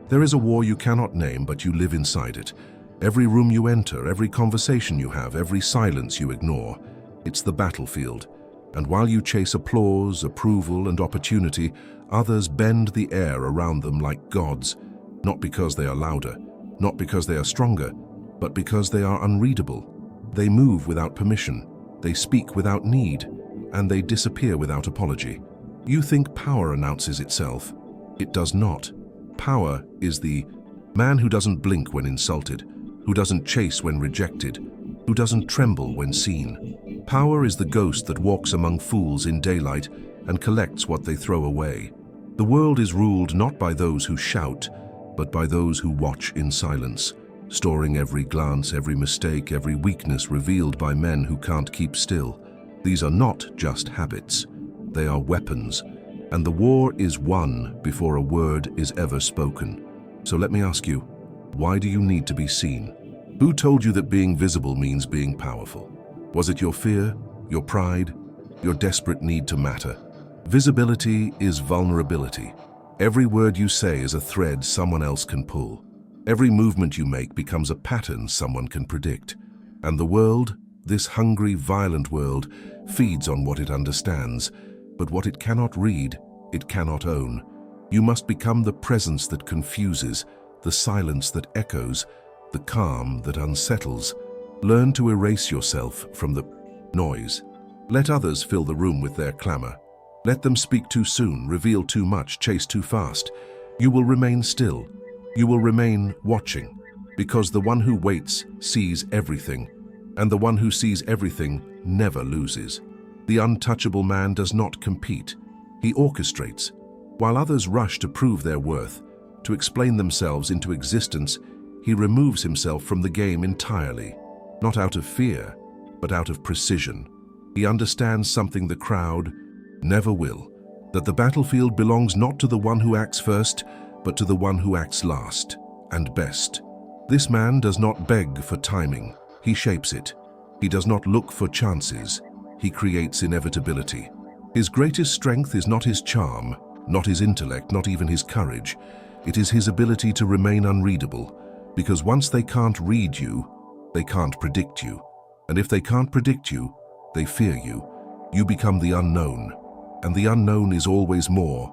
There is a war you cannot name, but you live inside it. Every room you enter, every conversation you have, every silence you ignore. It's the battlefield. And while you chase applause, approval, and opportunity, others bend the air around them like gods, not because they are louder, not because they are stronger, but because they are unreadable. They move without permission, they speak without need, and they disappear without apology. You think power announces itself. It does not. Power is the man who doesn't blink when insulted, who doesn't chase when rejected, who doesn't tremble when seen. Power is the ghost that walks among fools in daylight and collects what they throw away. The world is ruled not by those who shout, but by those who watch in silence, storing every glance, every mistake, every weakness revealed by men who can't keep still. These are not just habits, they are weapons, and the war is won before a word is ever spoken. So let me ask you, why do you need to be seen? Who told you that being visible means being powerful? Was it your fear, your pride, your desperate need to matter? Visibility is vulnerability. Every word you say is a thread someone else can pull. Every movement you make becomes a pattern someone can predict. And the world, this hungry, violent world, feeds on what it understands. But what it cannot read, it cannot own. You must become the presence that confuses, the silence that echoes, the calm that unsettles. Learn to erase yourself from the noise. Let others fill the room with their clamor. Let them speak too soon, reveal too much, chase too fast. You will remain still. You will remain watching, because the one who waits sees everything, and the one who sees everything never loses. The untouchable man does not compete. He orchestrates. While others rush to prove their worth, to explain themselves into existence, he removes himself from the game entirely, not out of fear, but out of precision. He understands something the crowd never will, that the battlefield belongs not to the one who acts first, but to the one who acts last and best. This man does not beg for timing, he shapes it. He does not look for chances, he creates inevitability. His greatest strength is not his charm, not his intellect, not even his courage. It is his ability to remain unreadable, because once they can't read you, they can't predict you. And if they can't predict you, they fear you. You become the unknown, and the unknown is always more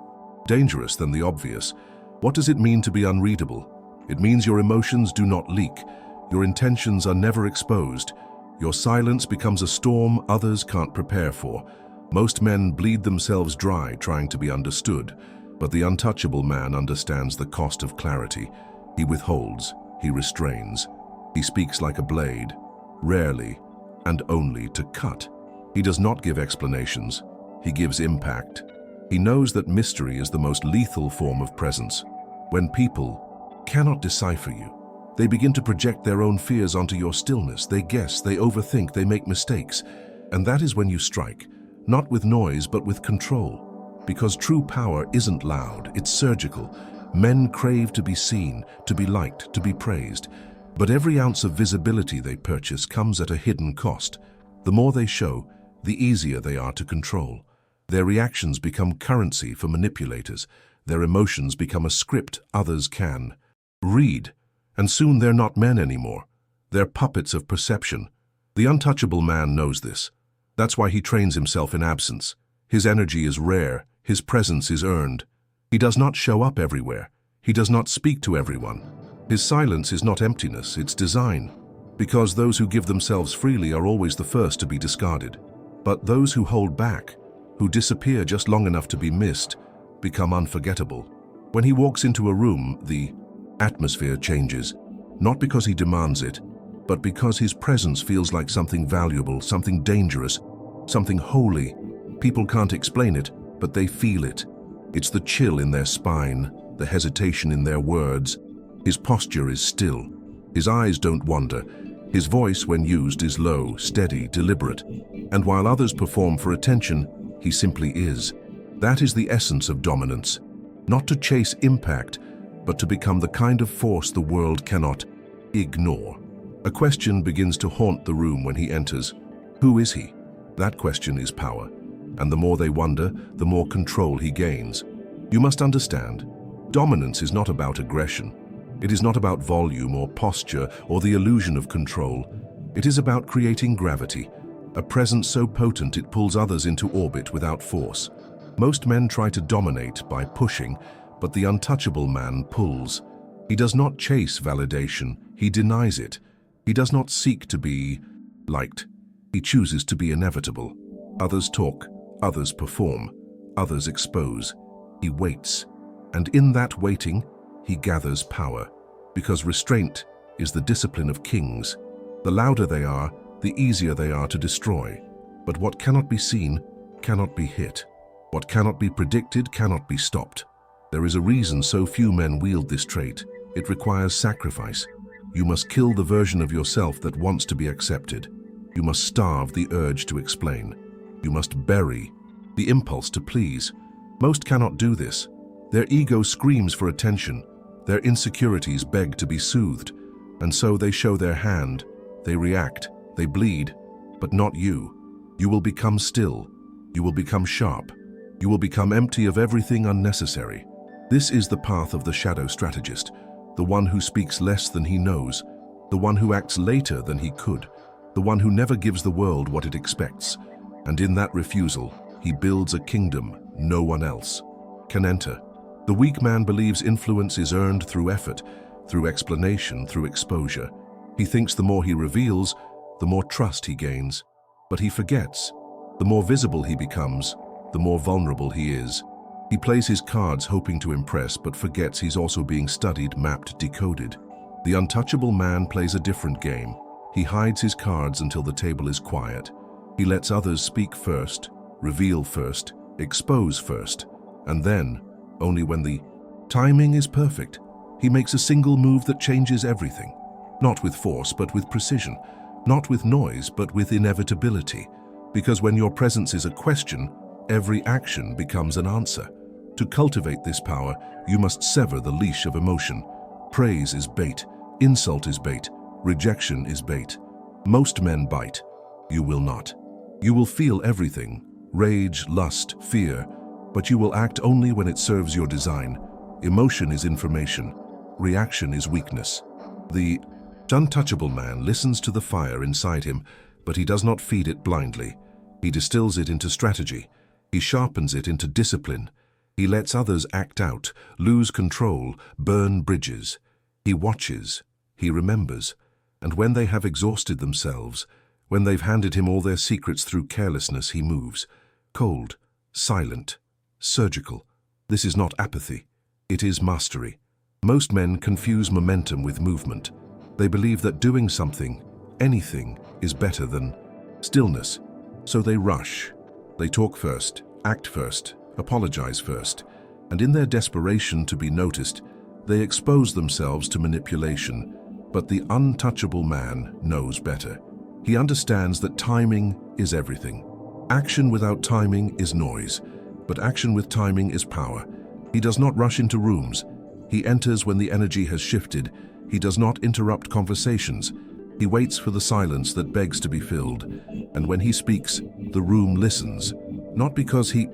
dangerous than the obvious. What does it mean to be unreadable? It means your emotions do not leak, your intentions are never exposed, your silence becomes a storm others can't prepare for. Most men bleed themselves dry trying to be understood, but the untouchable man understands the cost of clarity. He withholds, he restrains, he speaks like a blade, rarely and only to cut. He does not give explanations, he gives impact. He knows that mystery is the most lethal form of presence. When people cannot decipher you, they begin to project their own fears onto your stillness. They guess, they overthink, they make mistakes. And that is when you strike, not with noise, but with control. Because true power isn't loud, it's surgical. Men crave to be seen, to be liked, to be praised. But every ounce of visibility they purchase comes at a hidden cost. The more they show, the easier they are to control. Their reactions become currency for manipulators. Their emotions become a script others can read. And soon they're not men anymore. They're puppets of perception. The untouchable man knows this. That's why he trains himself in absence. His energy is rare. His presence is earned. He does not show up everywhere. He does not speak to everyone. His silence is not emptiness, it's design. Because those who give themselves freely are always the first to be discarded. But those who hold back, who disappear just long enough to be missed, become unforgettable. When he walks into a room, the atmosphere changes, not because he demands it, but because his presence feels like something valuable, something dangerous, something holy. People can't explain it, but they feel it. It's the chill in their spine, the hesitation in their words. His posture is still. His eyes don't wander. His voice, when used, is low, steady, deliberate. And while others perform for attention, he simply is. That is the essence of dominance. Not to chase impact, but to become the kind of force the world cannot ignore. A question begins to haunt the room when he enters. Who is he? That question is power. And the more they wonder, the more control he gains. You must understand, Dominance is not about aggression. It is not about volume or posture or the illusion of control. It is about creating gravity, a presence so potent it pulls others into orbit without force. Most men try to dominate by pushing, but the untouchable man pulls. He does not chase validation, he denies it. He does not seek to be liked. He chooses to be inevitable. Others talk, others perform, others expose. He waits, and in that waiting, he gathers power, because restraint is the discipline of kings. The louder they are, the easier they are to destroy. But what cannot be seen cannot be hit. What cannot be predicted cannot be stopped. There is a reason so few men wield this trait. It requires sacrifice. You must kill the version of yourself that wants to be accepted. You must starve the urge to explain. You must bury the impulse to please. Most cannot do this. Their ego screams for attention. Their insecurities beg to be soothed. And so they show their hand. They react. They bleed. But not you. You will become still. You will become sharp. You will become empty of everything unnecessary. This is the path of the shadow strategist, the one who speaks less than he knows, the one who acts later than he could, the one who never gives the world what it expects. And in that refusal, he builds a kingdom no one else can enter. The weak man believes influence is earned through effort, through explanation, through exposure. He thinks the more he reveals, the more trust he gains. But he forgets. The more visible he becomes, the more vulnerable he is. He plays his cards hoping to impress, but forgets he's also being studied, mapped, decoded. The untouchable man plays a different game. He hides his cards until the table is quiet. He lets others speak first, reveal first, expose first, and then, only when the timing is perfect, he makes a single move that changes everything. Not with force, but with precision. Not with noise, but with inevitability. Because when your presence is a question, every action becomes an answer. To cultivate this power, you must sever the leash of emotion. Praise is bait, insult is bait, rejection is bait. Most men bite. You will not. You will feel everything, rage, lust, fear, but you will act only when it serves your design. Emotion is information. Reaction is weakness. The untouchable man listens to the fire inside him, but he does not feed it blindly. He distills it into strategy. He sharpens it into discipline. He lets others act out, lose control, burn bridges. He watches. He remembers. And when they have exhausted themselves, when they've handed him all their secrets through carelessness, he moves. Cold, silent, surgical. This is not apathy. It is mastery. Most men confuse momentum with movement. They believe that doing something, anything, is better than stillness. So they rush. They talk first, act first, apologize first, and in their desperation to be noticed, they expose themselves to manipulation. But the untouchable man knows better. He understands that timing is everything. Action without timing is noise, but action with timing is power. He does not rush into rooms. He enters when the energy has shifted. He does not interrupt conversations. He waits for the silence that begs to be filled. And when he speaks, the room listens, not because he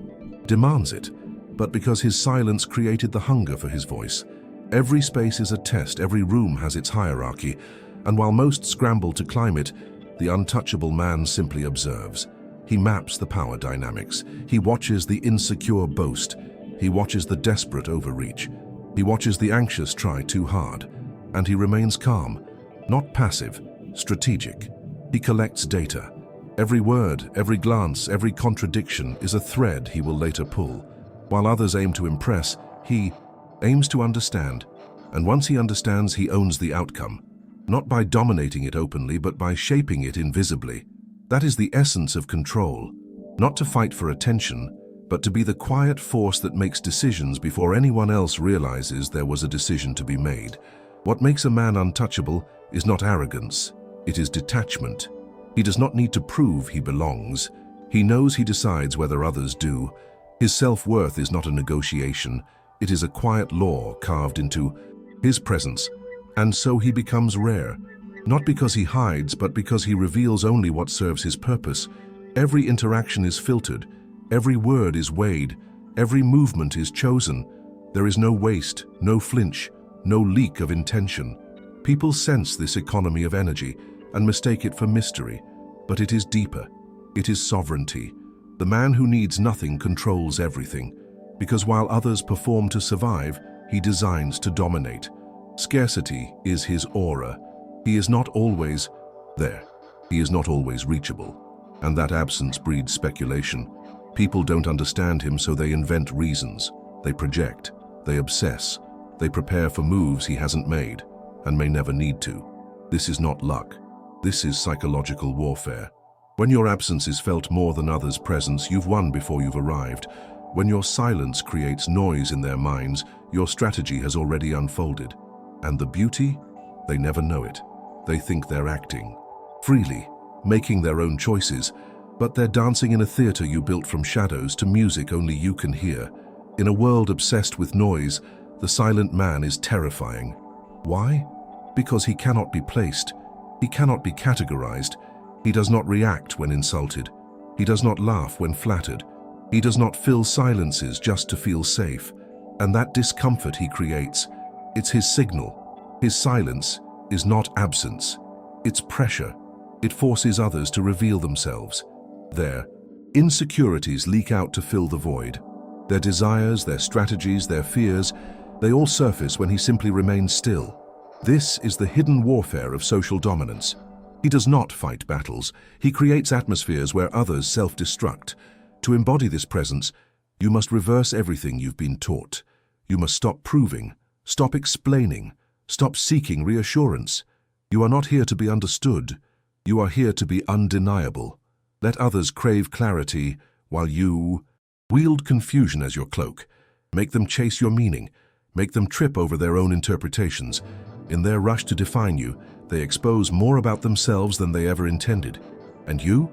demands it, but because his silence created the hunger for his voice. Every space is a test, every room has its hierarchy, and while most scramble to climb it, the untouchable man simply observes. He maps the power dynamics. He watches the insecure boast. He watches the desperate overreach. He watches the anxious try too hard. And he remains calm, not passive, strategic. He collects data. Every word, every glance, every contradiction is a thread he will later pull. While others aim to impress, he aims to understand. And once he understands, he owns the outcome. Not by dominating it openly, but by shaping it invisibly. That is the essence of control. Not to fight for attention, but to be the quiet force that makes decisions before anyone else realizes there was a decision to be made. What makes a man untouchable is not arrogance, it is detachment. He does not need to prove he belongs. He knows he decides whether others do. His self-worth is not a negotiation. It is a quiet law carved into his presence. And so he becomes rare, not because he hides, but because he reveals only what serves his purpose. Every interaction is filtered, every word is weighed, every movement is chosen. There is no waste, no flinch, no leak of intention. People sense this economy of energy and mistake it for mystery, but it is deeper. It is sovereignty. The man who needs nothing controls everything, because while others perform to survive, he designs to dominate. Scarcity is his aura. He is not always there. He is not always reachable. And that absence breeds speculation. People don't understand him, so they invent reasons. They project. They obsess. They prepare for moves he hasn't made and may never need to. This is not luck. This is psychological warfare. When your absence is felt more than others' presence, you've won before you've arrived. When your silence creates noise in their minds, your strategy has already unfolded. And the beauty? They never know it. They think they're acting freely, making their own choices, but they're dancing in a theater you built from shadows to music only you can hear. In a world obsessed with noise, the silent man is terrifying. Why? Because he cannot be placed. He cannot be categorized. He does not react when insulted. He does not laugh when flattered. He does not fill silences just to feel safe. And that discomfort he creates, it's his signal. His silence is not absence. It's pressure. It forces others to reveal themselves. Their insecurities leak out to fill the void. Their desires, their strategies, their fears, they all surface when he simply remains still. This is the hidden warfare of social dominance. He does not fight battles. He creates atmospheres where others self-destruct. To embody this presence, you must reverse everything you've been taught. You must stop proving, stop explaining, stop seeking reassurance. You are not here to be understood. You are here to be undeniable. Let others crave clarity while you wield confusion as your cloak. Make them chase your meaning. Make them trip over their own interpretations. In their rush to define you, they expose more about themselves than they ever intended. And you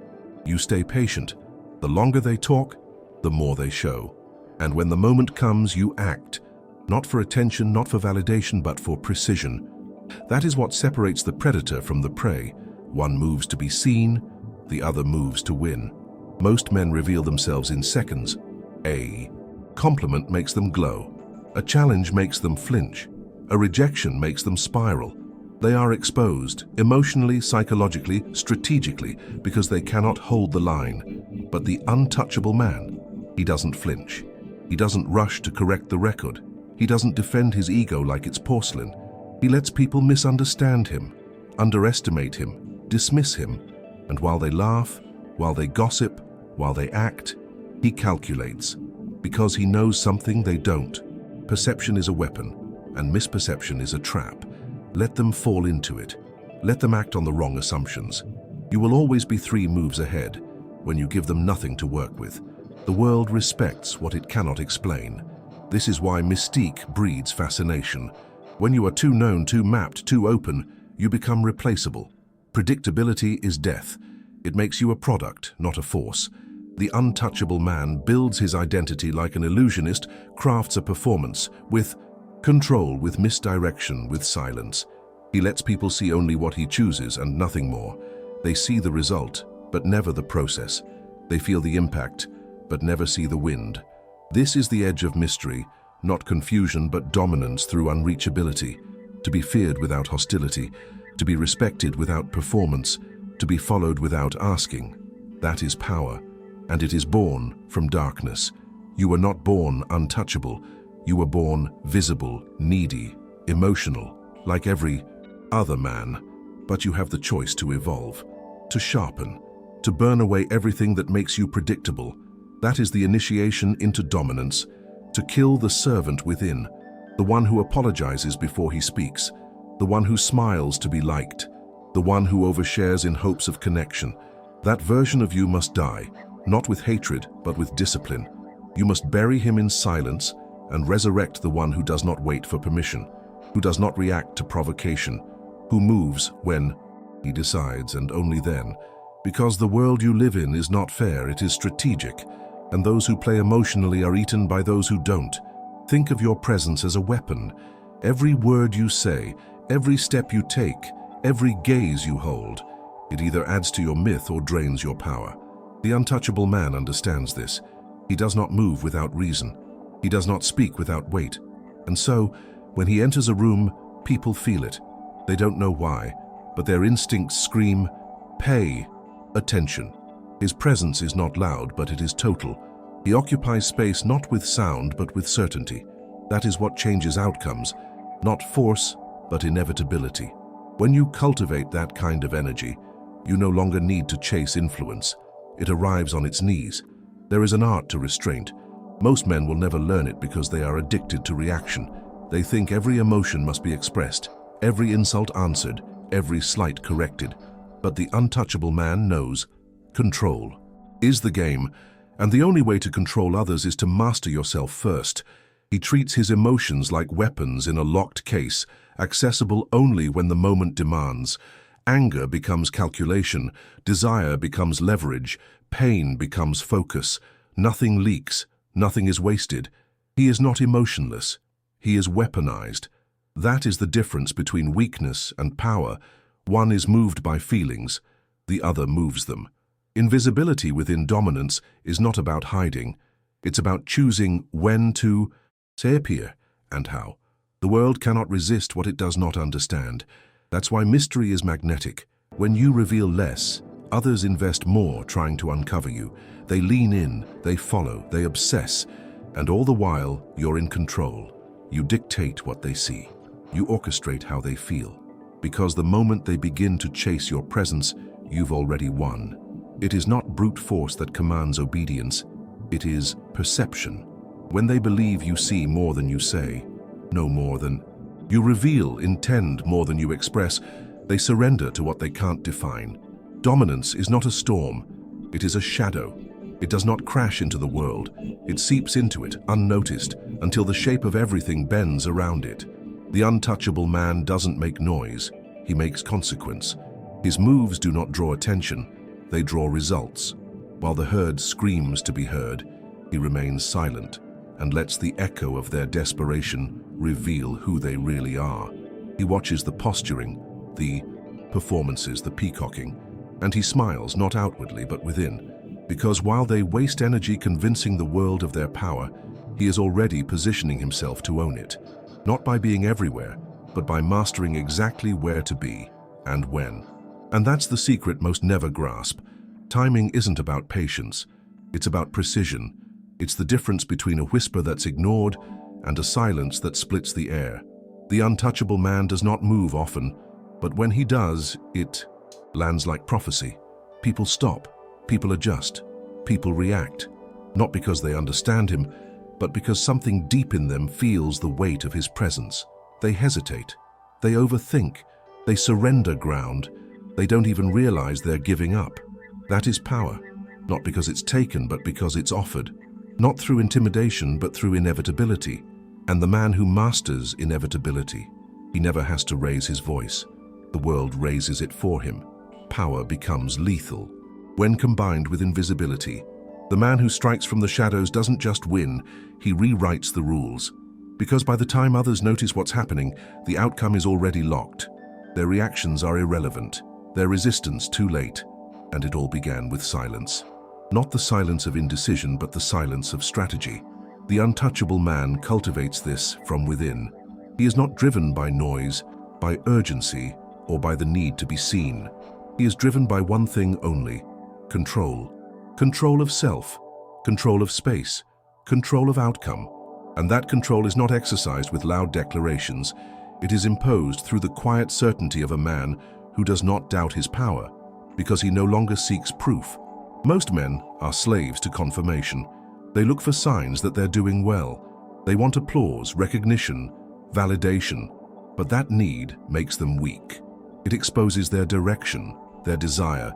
stay patient. The longer they talk, the more they show. And when the moment comes, you act. Not for attention, not for validation, but for precision. That is what separates the predator from the prey. One moves to be seen, the other moves to win. Most men reveal themselves in seconds. A compliment makes them glow. A challenge makes them flinch. A rejection makes them spiral. They are exposed, emotionally, psychologically, strategically, because they cannot hold the line. But the untouchable man, he doesn't flinch. He doesn't rush to correct the record. He doesn't defend his ego like it's porcelain. He lets people misunderstand him, underestimate him, dismiss him. And while they laugh, while they gossip, while they act, he calculates. Because he knows something they don't. Perception is a weapon, and misperception is a trap. Let them fall into it. Let them act on the wrong assumptions. You will always be 3 moves ahead when you give them nothing to work with. The world respects what it cannot explain. This is why mystique breeds fascination. When you are too known, too mapped, too open, you become replaceable. Predictability is death. It makes you a product, not a force. The untouchable man builds his identity like an illusionist, crafts a performance, with control, with misdirection, with silence. He lets people see only what he chooses and nothing more. They see the result, but never the process. They feel the impact, but never see the wind. This is the edge of mystery, not confusion but dominance through unreachability. To be feared without hostility, to be respected without performance, to be followed without asking. That is power, and it is born from darkness. You were not born untouchable. You were born visible, needy, emotional, like every other man. But you have the choice to evolve, to sharpen, to burn away everything that makes you predictable. That is the initiation into dominance, to kill the servant within, the one who apologizes before he speaks, the one who smiles to be liked, the one who overshares in hopes of connection. That version of you must die, not with hatred, but with discipline. You must bury him in silence and resurrect the one who does not wait for permission, who does not react to provocation, who moves when he decides and only then. Because the world you live in is not fair, it is strategic, and those who play emotionally are eaten by those who don't. Think of your presence as a weapon. Every word you say, every step you take, every gaze you hold, it either adds to your myth or drains your power. The untouchable man understands this. He does not move without reason. He does not speak without weight. And so, when he enters a room, people feel it. They don't know why, but their instincts scream, "Pay attention." His presence is not loud, but it is total. He occupies space not with sound, but with certainty. That is what changes outcomes, not force, but inevitability. When you cultivate that kind of energy, you no longer need to chase influence. It arrives on its knees. There is an art to restraint. Most men will never learn it because they are addicted to reaction. They think every emotion must be expressed, every insult answered, every slight corrected. But the untouchable man knows control is the game, and the only way to control others is to master yourself first. He treats his emotions like weapons in a locked case, accessible only when the moment demands. Anger becomes calculation, desire becomes leverage, pain becomes focus. Nothing leaks, nothing is wasted. He is not emotionless. He is weaponized. That is the difference between weakness and power. One is moved by feelings, the other moves them. Invisibility within dominance is not about hiding. It's about choosing when to appear and how. The world cannot resist what it does not understand. That's why mystery is magnetic. When you reveal less, others invest more trying to uncover you. They lean in, they follow, they obsess, and all the while, you're in control. You dictate what they see. You orchestrate how they feel. Because the moment they begin to chase your presence, you've already won. It is not brute force that commands obedience. It is perception. When they believe you see more than you say, know more than you reveal, intend more than you express, they surrender to what they can't define. Dominance is not a storm. It is a shadow. It does not crash into the world. It seeps into it, unnoticed, until the shape of everything bends around it. The untouchable man doesn't make noise. He makes consequence. His moves do not draw attention. They draw results. While the herd screams to be heard, he remains silent and lets the echo of their desperation reveal who they really are. He watches the posturing, the performances, the peacocking, and he smiles not outwardly but within. Because while they waste energy convincing the world of their power, he is already positioning himself to own it. Not by being everywhere, but by mastering exactly where to be and when. And that's the secret most never grasp. Timing isn't about patience. It's about precision. It's the difference between a whisper that's ignored and a silence that splits the air. The untouchable man does not move often, but when he does, it lands like prophecy. People stop. People adjust. People react. Not because they understand him, but because something deep in them feels the weight of his presence. They hesitate. They overthink. They surrender ground. They don't even realize they're giving up. That is power. Not because it's taken, but because it's offered. Not through intimidation, but through inevitability. And the man who masters inevitability, he never has to raise his voice. The world raises it for him. Power becomes lethal. When combined with invisibility, the man who strikes from the shadows doesn't just win, he rewrites the rules. Because by the time others notice what's happening, the outcome is already locked. Their reactions are irrelevant, their resistance too late, and it all began with silence. Not the silence of indecision, but the silence of strategy. The untouchable man cultivates this from within. He is not driven by noise, by urgency, or by the need to be seen. He is driven by one thing only: control. Control of self, control of space, control of outcome. And that control is not exercised with loud declarations. It is imposed through the quiet certainty of a man who does not doubt his power, because he no longer seeks proof. Most men are slaves to confirmation. They look for signs that they're doing well. They want applause, recognition, validation. But that need makes them weak. It exposes their direction, their desire,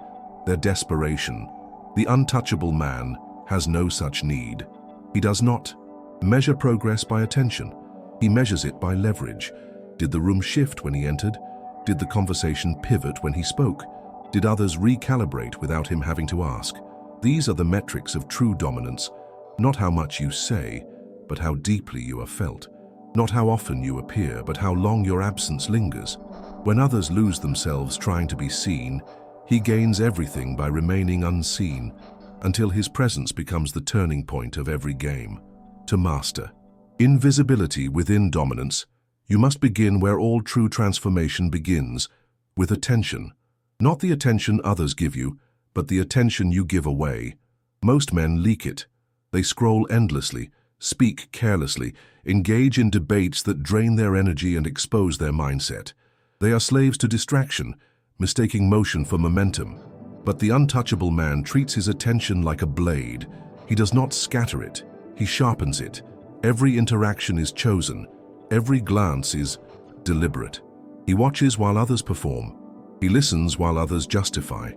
their desperation. The untouchable man has no such need. He does not measure progress by attention. He measures it by leverage. Did the room shift when he entered? Did the conversation pivot when he spoke? Did others recalibrate without him having to ask? These are the metrics of true dominance. Not how much you say, but how deeply you are felt. Not how often you appear, but how long your absence lingers. When others lose themselves trying to be seen, he gains everything by remaining unseen, until his presence becomes the turning point of every game. To master Invisibility within dominance. You must begin where all true transformation begins, with attention. Not the attention others give you, but the attention you give away. Most men leak it. They scroll endlessly, speak carelessly, engage in debates that drain their energy and expose their mindset. They are slaves to distraction, mistaking motion for momentum. But the untouchable man treats his attention like a blade. He does not scatter it, he sharpens it. Every interaction is chosen. Every glance is deliberate. He watches while others perform. He listens while others justify.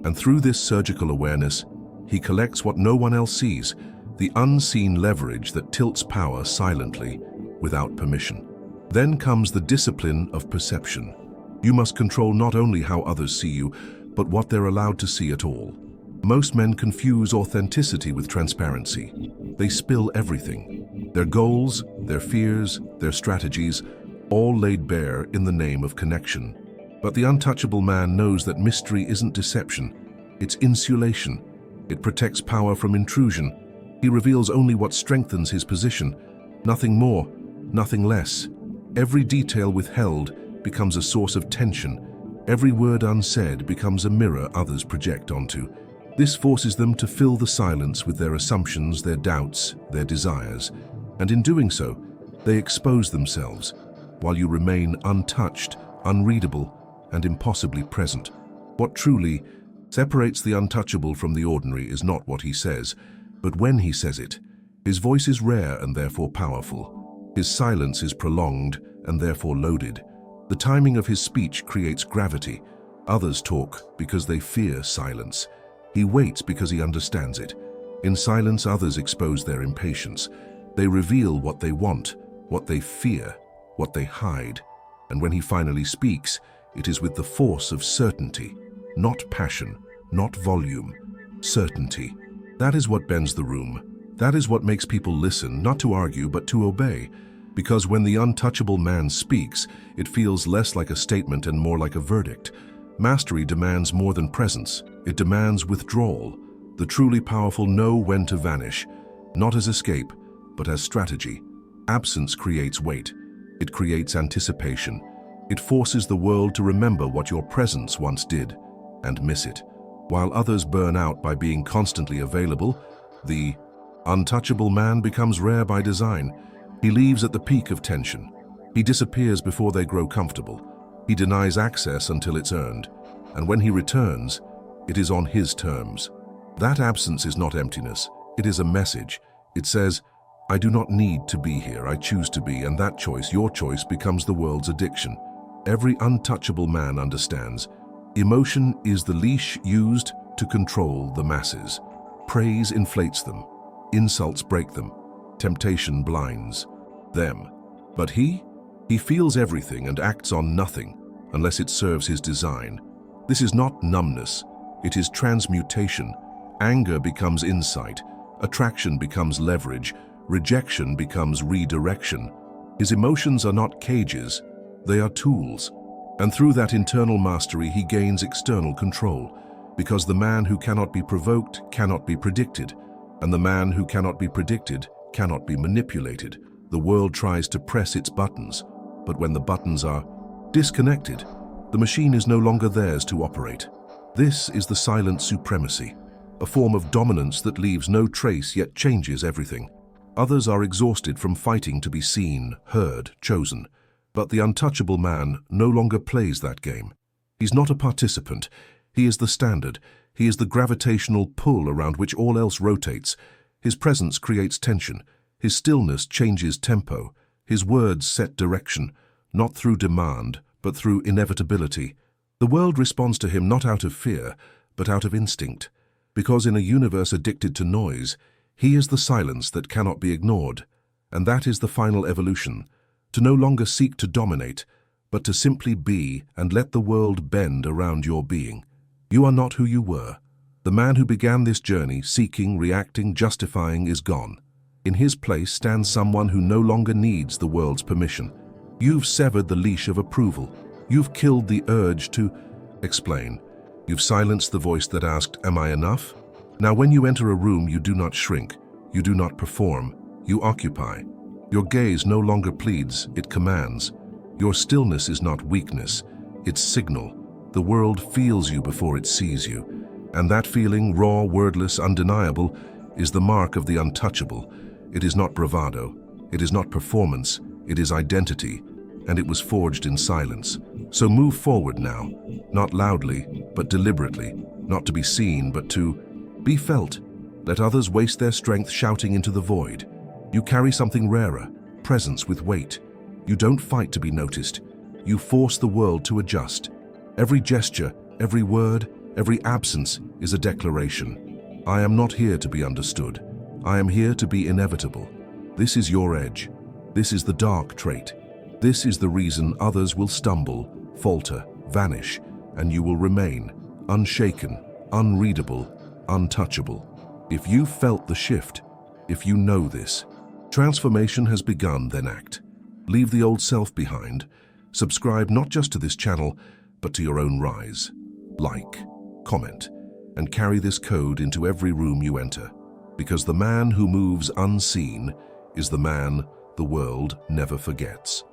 And through this surgical awareness, he collects what no one else sees, the unseen leverage that tilts power silently, without permission. Then comes the discipline of perception. You must control not only how others see you, but what they're allowed to see at all. Most men confuse authenticity with transparency. They spill everything. Their goals, their fears, their strategies, all laid bare in the name of connection. But the untouchable man knows that mystery isn't deception, it's insulation. It protects power from intrusion. He reveals only what strengthens his position. Nothing more, nothing less. Every detail withheld becomes a source of tension. Every word unsaid becomes a mirror others project onto. This forces them to fill the silence with their assumptions, their doubts, their desires. And in doing so, they expose themselves, while you remain untouched, unreadable, and impossibly present. What truly separates the untouchable from the ordinary is not what he says, but when he says it. His voice is rare and therefore powerful. His silence is prolonged and therefore loaded. The timing of his speech creates gravity. Others talk because they fear silence. He waits because he understands it. In silence, others expose their impatience. They reveal what they want, what they fear, what they hide. And when he finally speaks, it is with the force of certainty, not passion, not volume, certainty. That is what bends the room. That is what makes people listen, not to argue, but to obey. Because when the untouchable man speaks, it feels less like a statement and more like a verdict. Mastery demands more than presence. It demands withdrawal. The truly powerful know when to vanish, not as escape, but as strategy. Absence creates weight. It creates anticipation. It forces the world to remember what your presence once did, and miss it. While others burn out by being constantly available, the untouchable man becomes rare by design. He leaves at the peak of tension. He disappears before they grow comfortable. He denies access until it's earned. And when he returns, it is on his terms. That absence is not emptiness. It is a message. It says, I do not need to be here. I choose to be, and that choice, your choice, becomes the world's addiction. Every untouchable man understands. Emotion is the leash used to control the masses. Praise inflates them. Insults break them. Temptation blinds them. But he feels everything and acts on nothing unless it serves his design. This is not numbness. It is transmutation. Anger becomes insight. Attraction becomes leverage. Rejection becomes redirection. His emotions are not cages. They are tools. And through that internal mastery, he gains external control. Because the man who cannot be provoked cannot be predicted. And the man who cannot be predicted cannot be manipulated. The world tries to press its buttons, but when the buttons are disconnected, the machine is no longer theirs to operate. This is the silent supremacy, a form of dominance that leaves no trace yet changes everything. Others are exhausted from fighting to be seen, heard, chosen. But the untouchable man no longer plays that game. He's not a participant. He is the standard. He is the gravitational pull around which all else rotates. His presence creates tension. His stillness changes tempo. His words set direction, not through demand, but through inevitability. The world responds to him not out of fear, but out of instinct. Because in a universe addicted to noise, he is the silence that cannot be ignored. And that is the final evolution. To no longer seek to dominate, but to simply be and let the world bend around your being. You are not who you were. The man who began this journey, seeking, reacting, justifying, is gone. In his place stands someone who no longer needs the world's permission. You've severed the leash of approval. You've killed the urge to explain. You've silenced the voice that asked, am I enough? Now when you enter a room, you do not shrink. You do not perform. You occupy. Your gaze no longer pleads, it commands. Your stillness is not weakness, it's signal. The world feels you before it sees you. And that feeling, raw, wordless, undeniable, is the mark of the untouchable. It is not bravado, it is not performance, it is identity, and it was forged in silence. So move forward now, not loudly, but deliberately, not to be seen, but to be felt. Let others waste their strength shouting into the void. You carry something rarer, presence with weight. You don't fight to be noticed. You force the world to adjust. Every gesture, every word, every absence is a declaration. I am not here to be understood. I am here to be inevitable. This is your edge. This is the dark trait. This is the reason others will stumble, falter, vanish, and you will remain unshaken, unreadable, untouchable. If you felt the shift, if you know this, transformation has begun, then act. Leave the old self behind. Subscribe not just to this channel, but to your own rise. Like, comment, and carry this code into every room you enter. Because the man who moves unseen is the man the world never forgets.